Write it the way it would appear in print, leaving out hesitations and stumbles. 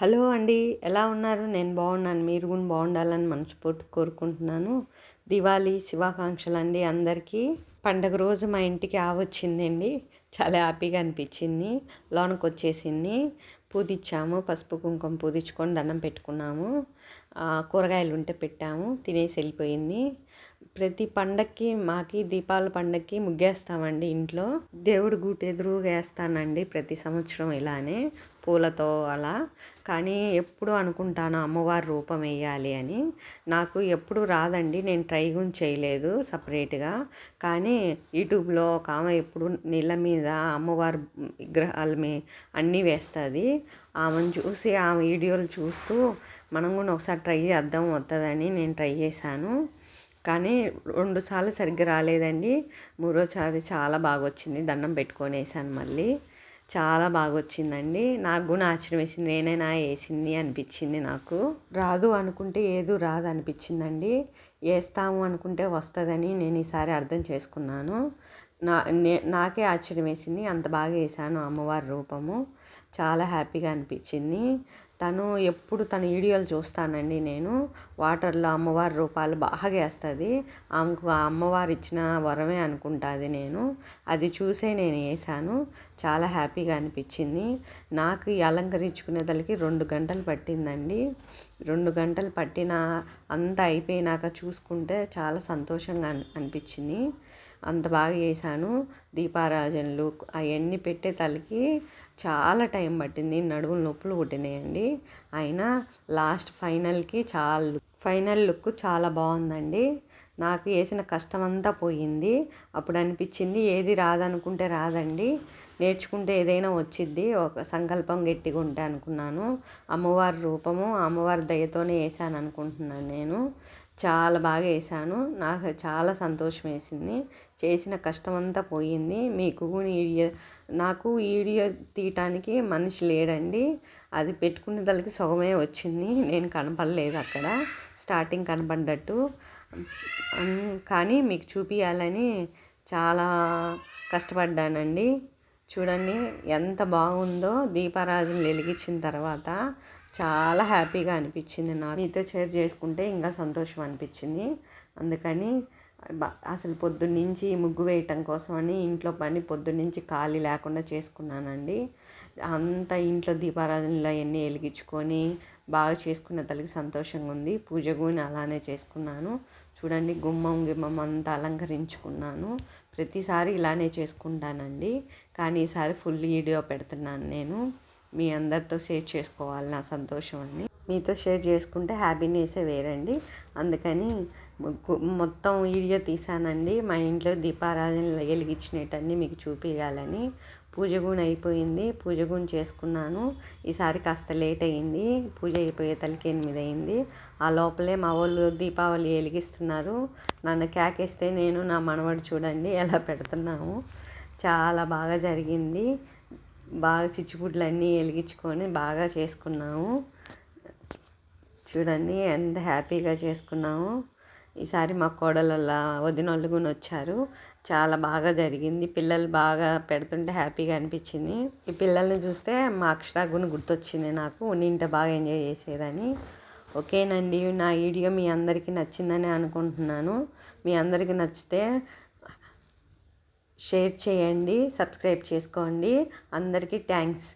Hello అండి. ఎలా ఉన్నారు? నేను బాగున్నాను. మీరు కూడా బాగుండాలని మనస్ఫూర్తిగా కోరుకుంటున్నాను. దివాళీ శుభాకాంక్షలండి అందరికీ. పండగ రోజు మా ఇంటికి ఆవొచ్చిందండి. చాలా హ్యాపీగా అనిపించింది. లోనకొచ్చేసింది. పూజిచ్చాము. పసుపు కుంకుమ పూజించుకొని దండం పెట్టుకున్నాము. కూరగాయలు ఉంటే పెట్టాము. తినేసి వెళ్ళిపోయింది. ప్రతి పండక్కి మాకి దీపావళి పండక్కి ముగ్గేస్తామండి ఇంట్లో. దేవుడి గుడి ఎదురుగా వేస్తానండి ప్రతి సంవత్సరం ఇలానే పూలతో అలా. కానీ ఎప్పుడు అనుకుంటాను అమ్మవారి రూపం వేయాలి అని. నాకు ఎప్పుడు రాదండి. నేను ట్రై కూడా చేయలేదు సపరేట్గా. కానీ యూట్యూబ్లో ఒక ఆమె ఎప్పుడు నీళ్ళ మీద అమ్మవారి విగ్రహాల అన్నీ వేస్తుంది. ఆమెను చూసి ఆ వీడియోలు చూస్తూ మనం కూడా ఒకసారి ట్రై చేద్దాం వస్తుందని నేను ట్రై చేశాను. కానీ 2 సార్లు సరిగ్గా రాలేదండి. మూడోసారి చాలా బాగా వచ్చింది. దండం పెట్టుకొని వేసాను మళ్ళీ. చాలా బాగా వచ్చిందండి. నాకు కూడా ఆశ్చర్యం వేసింది. నేనైనా వేసింది అనిపించింది నాకు. రాదు అనుకుంటే ఏదో రాదు అనిపించిందండి. వేస్తాము అనుకుంటే వస్తుందని నేను ఈసారి అర్థం చేసుకున్నాను. నాకే ఆశ్చర్యం వేసింది. అంత బాగా వేసాను అమ్మవారి రూపము. చాలా హ్యాపీగా అనిపించింది. ఎప్పుడు తన వీడియోలు చూస్తానండి నేను. వాటర్లో అమ్మవారి రూపాలు బాగా వేస్తుంది. ఆమెకు ఆ అమ్మవారు ఇచ్చిన వరమే అనుకుంటుంది నేను. అది చూసే నేను వేసాను. చాలా హ్యాపీగా అనిపించింది. నాకు ఈ అలంకరించుకునే తలకి 2 గంటలు పట్టిందండి. 2 గంటలు పట్టిన అంతా అయిపోయినాక చూసుకుంటే చాలా సంతోషంగా అనిపించింది. అంత బాగా చేశాను. దీపారాజనలు అవన్నీ పెట్టే తలకి చాలా టైం పట్టింది. నడుములు నొప్పులు పుట్టినాయండి. అయినా లాస్ట్ ఫైనల్ లుక్ చాలా బాగుందండి. నాకు వేసిన కష్టం అంతా పోయింది. అప్పుడు అనిపించింది ఏది రాదనుకుంటే రాదండి. నేర్చుకుంటే ఏదైనా వచ్చిద్ది. ఒక సంకల్పం గట్టిగా ఉంటే అనుకున్నాను. అమ్మవారి రూపము అమ్మవారి దయతోనే వేసాను అనుకుంటున్నాను నేను. చాలా బాగా వేసాను. నాకు చాలా సంతోషం వేసింది. చేసిన కష్టం అంతా పోయింది. నాకు వీడియో తీయటానికి మనిషి లేడండి. అది పెట్టుకునే దానికి సగమే వచ్చింది. నేను కనపడలేదు అక్కడ. స్టార్టింగ్ కనపడ్డట్టు. కానీ మీకు చూపించాలని చాలా కష్టపడ్డానండి. చూడండి ఎంత బాగుందో. దీపారాజన వెలిగించిన తర్వాత చాలా హ్యాపీగా అనిపించింది. మీతో షేర్ చేసుకుంటే ఇంకా సంతోషం అనిపించింది. అందుకని అసలు పొద్దున్నుంచి ముగ్గు వేయటం కోసమని ఇంట్లో పని పొద్దున్నుంచి ఖాళీ లేకుండా చేసుకున్నానండి. అంతా ఇంట్లో దీపారాధనలు అవన్నీ వెలిగించుకొని బాగా చేసుకున్న తల్లికి సంతోషంగా ఉంది. పూజ కూడా అలానే చేసుకున్నాను. చూడండి గుమ్మం అంతా అలంకరించుకున్నాను. ప్రతిసారి ఇలానే చేసుకుంటానండి. కానీ ఈసారి ఫుల్ వీడియో పెడుతున్నాను నేను. మీ అందరితో షేర్ చేసుకోవాలి నా సంతోషం అని. మీతో షేర్ చేసుకుంటే హ్యాపీనెస్సే వేరండి. అందుకని మొత్తం వీడియో తీసానండి. మా ఇంట్లో దీపారాధన వెలిగించినట్టన్నీ మీకు చూపించాలని. పూజ కూడా అయిపోయింది. పూజ కూడా చేసుకున్నాను. ఈసారి కాస్త లేట్ అయ్యింది. పూజ అయిపోయే తలకి 8 అయింది. ఆ లోపలే మా వాళ్ళు దీపావళి వెలిగిస్తున్నారు. నన్ను కేకేస్తే నేను నా మనవడు చూడండి ఎలా పెడుతున్నాము. చాలా బాగా జరిగింది. బాగా చిచ్చుబుడ్లు అన్నీ వెలిగించుకొని బాగా చేసుకున్నాము. చూడండి ఎంత హ్యాపీగా చేసుకున్నాము. ఈసారి మా కోడళ్ళ వదినోళ్ళు కూడా వచ్చారు. చాలా బాగా జరిగింది. పిల్లలు బాగా పెడుతుంటే హ్యాపీగా అనిపించింది. ఈ పిల్లల్ని చూస్తే మా అక్షర కూడా గుర్తొచ్చింది నాకు. నింట బాగా ఎంజాయ్ చేసేదని. ఓకేనండి. నా వీడియో మీ అందరికీ నచ్చిందని అనుకుంటున్నాను. మీ అందరికీ నచ్చితే షేర్ చేయండి, సబ్స్క్రైబ్ చేసుకోండి. అందరికీ థ్యాంక్స్.